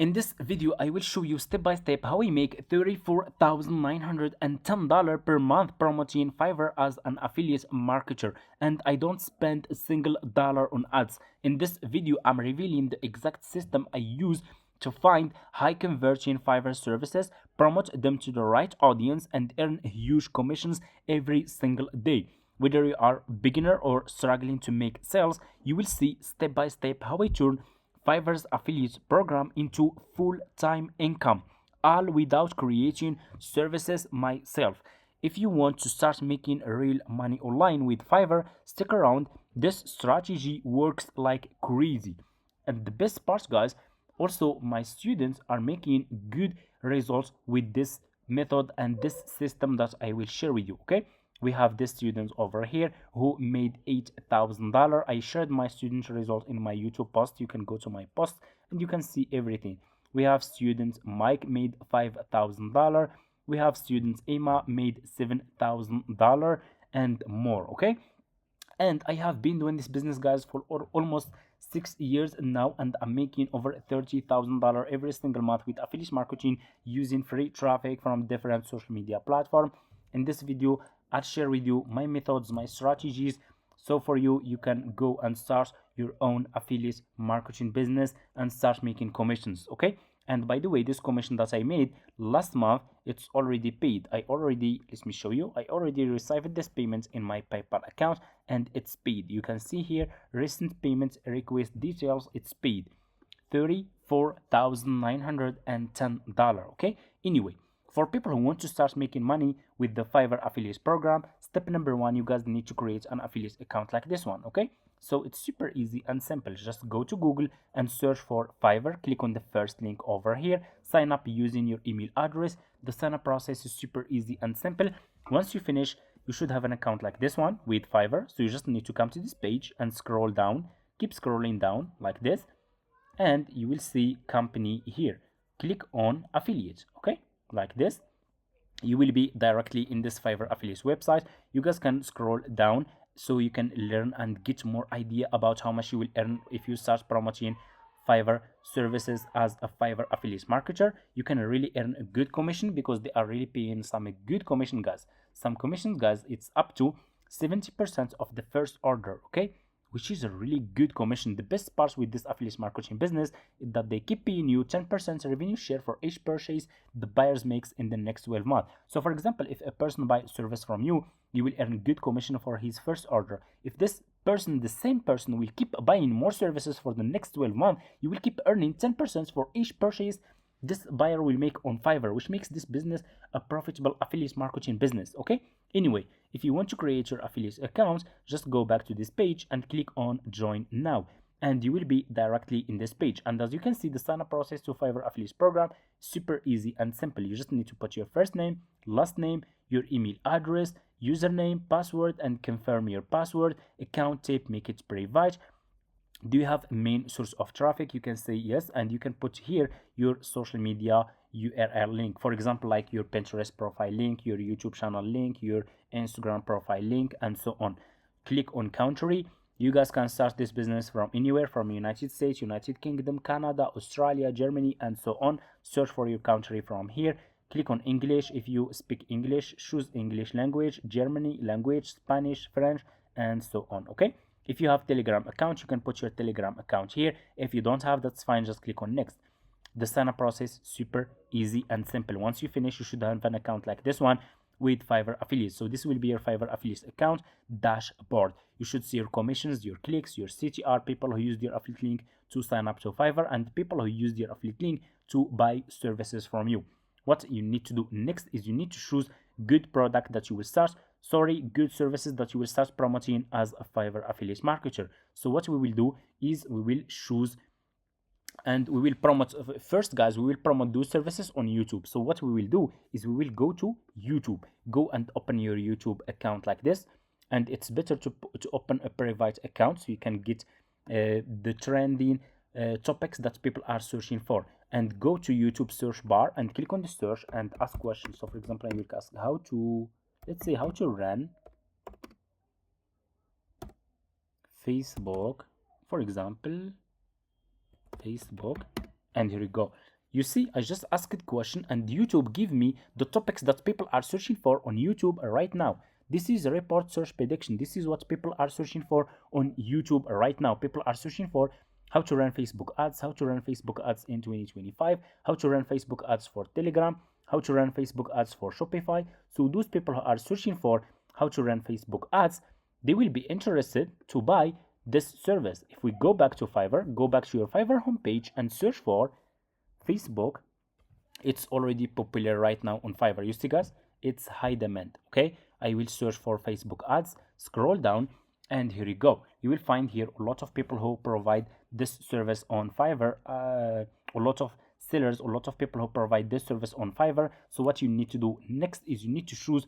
In this video, I will show you step by step how I make $34,910 per month promoting Fiverr as an affiliate marketer, and I don't spend a single dollar on ads. In this video, I'm revealing the exact system I use to find high converting Fiverr services, promote them to the right audience, and earn huge commissions every single day. Whether you are beginner or struggling to make sales, you will see step by step how I turn Fiverr's affiliate program into full-time income, all without creating services myself. If you want to start making real money online with Fiverr, stick around. This strategy works like crazy. And the best part, guys, also my students are making good results with this method and this system that I will share with you. Okay, we have this student over here who made $8,000. I shared my student result in my YouTube post. You can go to my post and you can see everything. We have student Mike made $5,000. We have student Emma made $7,000 and more. Okay, and I have been doing this business, guys, for almost 6 years now, and I'm making over $30,000 every single month with affiliate marketing using free traffic from different social media platforms. In this video, I'll share with you my methods, my strategies, so for you, you can go and start your own affiliate marketing business and start making commissions. Okay, and by the way, this commission that I made last month, it's already paid. Let me show you. I already received this payment in my PayPal account and it's paid. You can see here recent payment request details. It's paid $34,910. Okay, anyway, for people who want to start making money with the Fiverr affiliate program, step number one, you guys need to create an affiliate account like this one. Okay, so it's super easy and simple. Just go to Google and search for Fiverr. Click on the first link over here. Sign up using your email address. The sign up process is super easy and simple. Once you finish, you should have an account like this one with Fiverr. So you just need to come to this page and scroll down. Keep scrolling down like this, and you will see company here. Click on affiliate. Okay, like this. You will be directly in this Fiverr affiliate website. You guys can scroll down so you can learn and get more idea about how much you will earn if you start promoting Fiverr services as a Fiverr affiliate marketer. You can really earn a good commission because they are really paying some good commission, guys. Some commissions, guys, it's up to 70% of the first order. Okay, which is a really good commission. The best part with this affiliate marketing business is that they keep paying you 10% revenue share for each purchase the buyers makes in the next 12 months. So for example, if a person buys a service from you, you will earn good commission for his first order. If this person, the same person, will keep buying more services for the next 12 months, you will keep earning 10% for each purchase this buyer will make on Fiverr, which makes this business a profitable affiliate marketing business. Okay, anyway, if you want to create your affiliate account, just go back to this page and click on join now, and you will be directly in this page. And as you can see, the sign up process to Fiverr affiliate program super easy and simple. You just need to put your first name, last name, your email address, username, password, and confirm your password. Account type, make it private. Do you have a main source of traffic? You can say yes, and you can put here your social media URL link, for example, like your Pinterest profile link, your YouTube channel link, your Instagram profile link, and so on. Click on country. You guys can start this business from anywhere, from United States, United Kingdom, Canada, Australia, Germany, and so on. Search for your country from here. Click on English. If you speak English, choose English language, Germany language, Spanish, French, and so on. Okay, if you have Telegram account, you can put your Telegram account here. If you don't have, that's fine, just click on next. The sign up process super easy and simple. Once you finish, you should have an account like this one with Fiverr affiliates. So this will be your Fiverr affiliates account dashboard. You should see your commissions, your clicks, your CTR, people who used your affiliate link to sign up to Fiverr, and people who used your affiliate link to buy services from you. What you need to do next is you need to choose good product that you will start, good services that you will start promoting as a Fiverr affiliate marketer. So what we will do is we will choose and we will promote first, guys. We will promote those services on YouTube. So what we will do is we will go to YouTube, go and open your YouTube account like this, and it's better to open a private account so you can get the trending topics that people are searching for. And go to YouTube search bar and click on the search and ask questions. So for example, I will ask how to, let's say, how to run Facebook, for example, Facebook, and here you go. You see, I just asked a question and YouTube give me the topics that people are searching for on YouTube right now. This is a report search prediction. This is what people are searching for on YouTube right now. People are searching for how to run Facebook ads, how to run Facebook ads in 2025, how to run Facebook ads for Telegram, how to run Facebook ads for Shopify. So those people who are searching for how to run Facebook ads, they will be interested to buy this service. If we go back to Fiverr, go back to your Fiverr homepage and search for Facebook, it's already popular right now on Fiverr. You see, guys, it's high demand. Okay, I will search for Facebook ads, scroll down, and here you go. You will find here a lot of people who provide this service on Fiverr, a lot of sellers, a lot of people who provide this service on Fiverr. So what you need to do next is you need to choose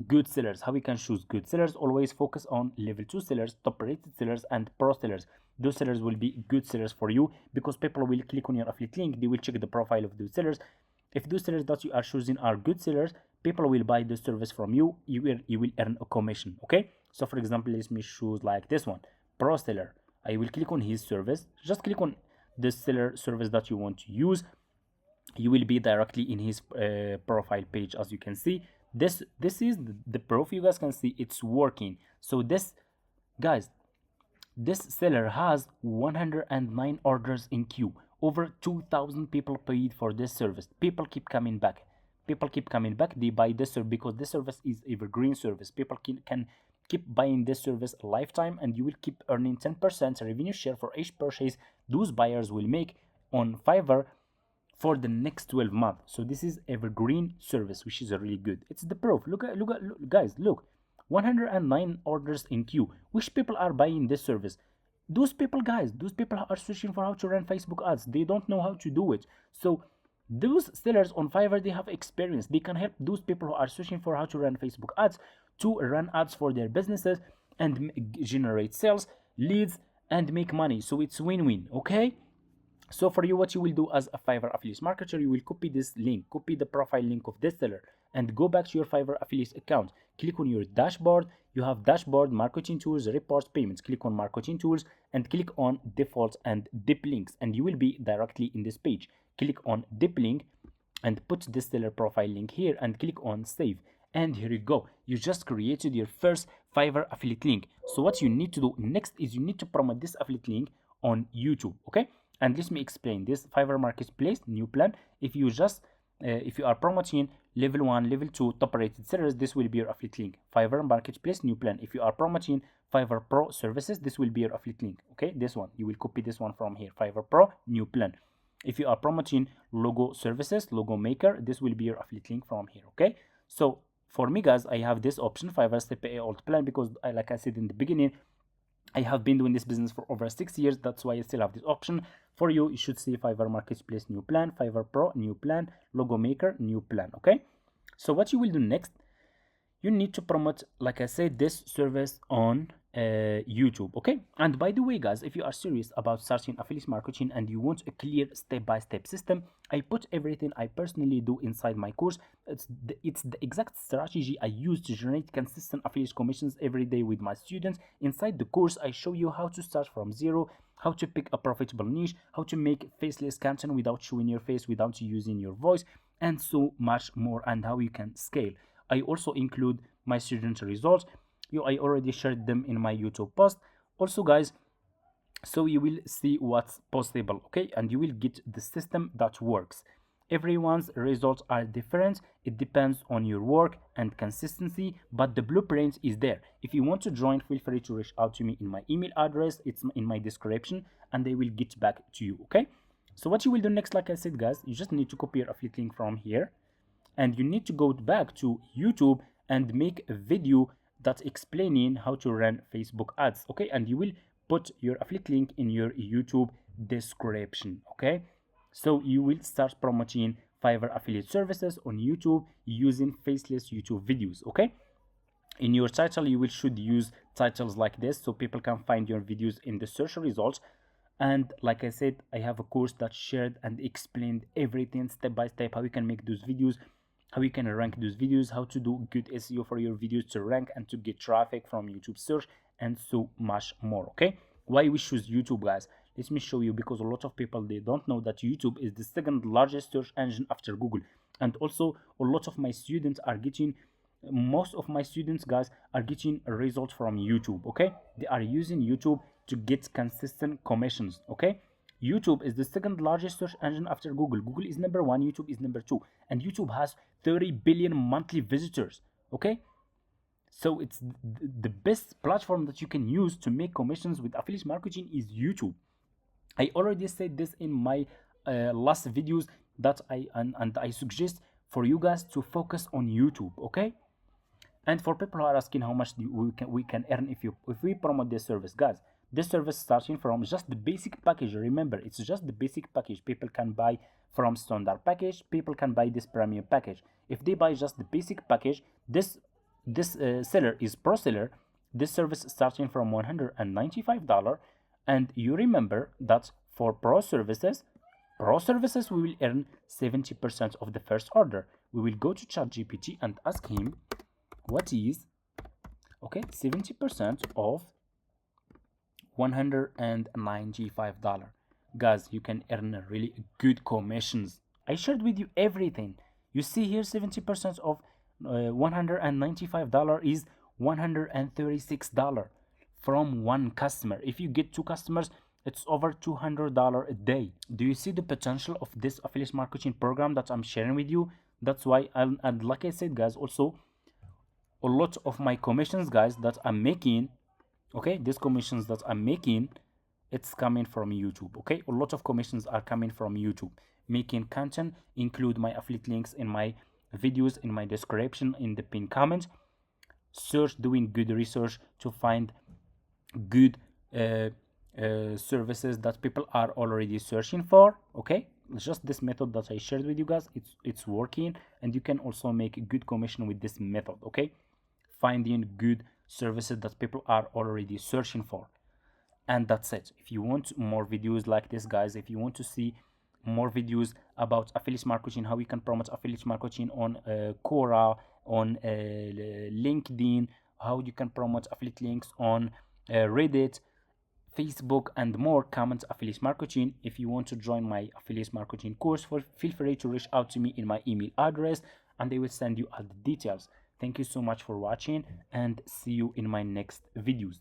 good sellers. How we can choose good sellers? Always focus on level 2 sellers, top rated sellers, and pro sellers. Those sellers will be good sellers for you because people will click on your affiliate link. They will check the profile of those sellers. If those sellers that you are choosing are good sellers, people will buy the service from you. You will earn a commission. Okay, so for example, let me choose like this one, pro seller. I will click on his service. Just click on the seller service that you want to use. You will be directly in his profile page. As you can see, this is the proof. You guys can see it's working. So this, guys, this seller has 109 orders in queue. Over 2,000 people paid for this service. People keep coming back. People keep coming back. They buy this service because this service is evergreen service. People can keep buying this service a lifetime, and you will keep earning 10% revenue share for each purchase those buyers will make on Fiverr for the next 12 months. So this is evergreen service, which is really good. It's the proof. Look, guys, look, 109 orders in queue. Which people are buying this service? Those people, guys, those people are searching for how to run Facebook ads. They don't know how to do it. So those sellers on Fiverr, they have experience. They can help those people who are searching for how to run Facebook ads to run ads for their businesses and generate sales, leads, and make money. So it's win-win. Okay, so for you, what you will do as a Fiverr affiliate marketer, you will copy this link, copy the profile link of this seller, and go back to your Fiverr affiliate account. Click on your dashboard. You have dashboard, marketing tools, reports, payments. Click on marketing tools and click on default and dip links, and you will be directly in this page. Click on dip link and put this seller profile link here and click on save. And here you go. You just created your first Fiverr affiliate link. So what you need to do next is you need to promote this affiliate link on YouTube. Okay, and let me explain this Fiverr marketplace new plan. If you are promoting level 1, level 2 top rated sellers, this will be your affiliate link. Fiverr marketplace new plan. If you are promoting Fiverr Pro services, this will be your affiliate link. Okay, this one, you will copy this one from here, Fiverr Pro new plan. If you are promoting logo services, logo maker, this will be your affiliate link from here. Okay, so for me, guys, I have this option, Fiverr Step A Alt Plan, because like I said in the beginning, I have been doing this business for over 6 years. That's why I still have this option. For you, you should see Fiverr Marketplace new plan, Fiverr Pro new plan, Logo Maker new plan. Okay, so what you will do next, you need to promote, like I said, this service on YouTube. Okay, and by the way, guys, if you are serious about starting affiliate marketing and you want a clear step-by-step system, I put everything I personally do inside my course. It's the exact strategy I use to generate consistent affiliate commissions every day with my students. Inside the course, I show you how to start from zero, how to pick a profitable niche, how to make faceless content without showing your face, without using your voice, and so much more, and how you can scale. I also include my student results. I already shared them in my YouTube post. Also, guys, so you will see what's possible. Okay, and you will get the system that works. Everyone's results are different. It depends on your work and consistency, but the blueprint is there. If you want to join, feel free to reach out to me in my email address. It's in my description, and they will get back to you. Okay, so what you will do next, like I said, guys, you just need to copy your affiliate link from here, and you need to go back to YouTube and make a video that's explaining how to run Facebook ads. Okay, and you will put your affiliate link in your YouTube description. Okay, so you will start promoting Fiverr affiliate services on YouTube using faceless YouTube videos. Okay, in your title, you should use titles like this so people can find your videos in the search results. And like I said, I have a course that shared and explained everything step by step, how you can make those videos, how you can rank those videos, how to do good SEO for your videos to rank and to get traffic from YouTube search, and so much more. Okay, why we choose YouTube, guys? Let me show you, because a lot of people, they don't know that YouTube is the second largest search engine after Google. And also a lot of my students are getting, most of my students, guys, are getting a result from YouTube. Okay, they are using YouTube to get consistent commissions. Okay, YouTube is the second largest search engine after Google. Google is number one, YouTube is number two, and YouTube has 30 billion monthly visitors. Okay, so it's the best platform that you can use to make commissions with affiliate marketing is YouTube. I already said this in my last videos, that and I suggest for you guys to focus on YouTube. Okay, and for people who are asking how much we can earn if we promote this service, guys, this service starting from just the basic package. Remember, it's just the basic package. People can buy from standard package, people can buy this premium package. If they buy just the basic package, this seller is pro seller. This service starting from $195. And you remember that for pro services, we will earn 70% of the first order. We will go to ChatGPT and ask him what is, okay, 70% of $195. Guys, you can earn really good commissions. I shared with you everything. You see here, 70% of $195 is $136 from one customer. If you get two customers, it's over $200 a day. Do you see the potential of this affiliate marketing program that I'm sharing with you? That's why, and like I said, guys, also a lot of my commissions, guys, that I'm making, okay, these commissions that I'm making, it's coming from YouTube. Okay, a lot of commissions are coming from YouTube. Making content, include my affiliate links in my videos, in my description, in the pinned comment. Search, doing good research to find good services that people are already searching for. Okay, it's just this method that I shared with you guys. It's working, and you can also make a good commission with this method. Okay, finding good services that people are already searching for. And that's it. If you want more videos like this, guys, if you want to see more videos about affiliate marketing, how you can promote affiliate marketing on Quora, on LinkedIn, how you can promote affiliate links on Reddit, Facebook, and more, comment affiliate marketing. If you want to join my affiliate marketing course, feel free to reach out to me in my email address, and they will send you all the details. Thank you so much for watching, and see you in my next videos.